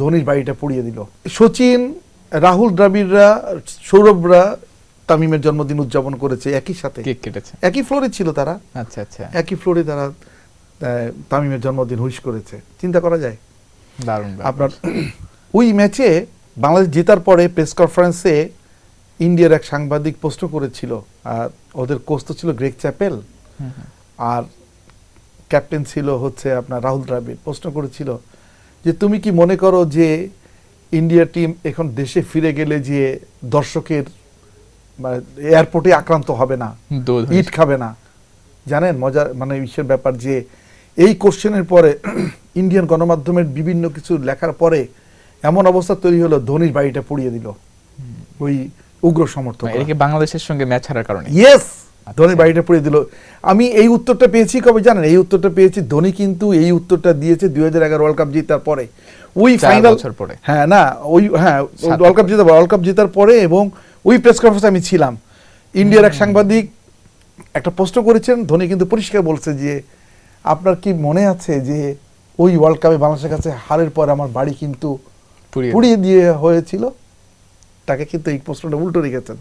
ধোনির বাড়িটা পুড়িয়ে দিল। সচিন, রাহুল দ্রাবিড়রা, সৌরভরা তামিমের জন্মদিন উদযাপন করেছে একই সাথে, কেক কেটেছে, একই ফ্লোরে ছিল তারা। আচ্ছা আচ্ছা, একই ফ্লোরে তারা তামিমের জন্মদিন উইশ করেছে। চিন্তা করা যায়? দারুণ। আপনার ওই ম্যাচে বাংলাদেশ জেতার পরে প্রেস কনফারেন্সে ইন্ডিয়ার এক সাংবাদিক প্রশ্ন করেছিল, আর ওদের কোচ তো ছিল গ্রেগ চ্যাপেল, আর ক্যাপ্টেন ছিল হচ্ছে আপনার রাহুল দ্রাবিড়। প্রশ্ন করেছিল যে তুমি কি মনে করো যে ইন্ডিয়া টিম এখন দেশে ফিরে গেলে যে দর্শকের এয়ারপোর্টে আক্রান্ত হবে না, ইট খাবে না? জানেন মজা মানে বিশ্বের ব্যাপার যে এই কোশ্চেনের পরে ইন্ডিয়ান গণমাধ্যমের বিভিন্ন কিছু লেখার পরে এমন অবস্থা তৈরি হলো, ধোনির বাড়িটা পুড়িয়ে দিল ওই উগ্র সমর্থক। এটা কি বাংলাদেশের সঙ্গে ম্যাচ হারার কারণে? ইয়েস, ধোনির বাড়িটা পুড়িয়ে দিল। আমি এই উত্তরটা পেয়েছি কবে জানেন? এই উত্তরটা পেয়েছি, ধোনি কিন্তু এই উত্তরটা দিয়েছে 2011 ওয়ার্ল্ড কাপ জেতার পরে, ওই ফাইনাল পরে। হ্যাঁ না ওই ওয়ার্ল্ড কাপ জেতার পরে, এবং ওই প্রেস কনফারেন্সে আমি ছিলাম। ইন্ডিয়ার এক সাংবাদিক একটা প্রশ্ন করেছেন, ধোনি কিন্তু পরিষ্কার বলছে যে আপনার কি মনে আছে যে ওই ওয়ার্ল্ড কাপে বাংলাদেশের কাছে হারের পর আমার বাড়ি কিন্তু পুড়িয়ে দিয়ে হয়েছিল? তাকে কিন্তু এই প্রশ্নটা উল্টো রেখেছেন।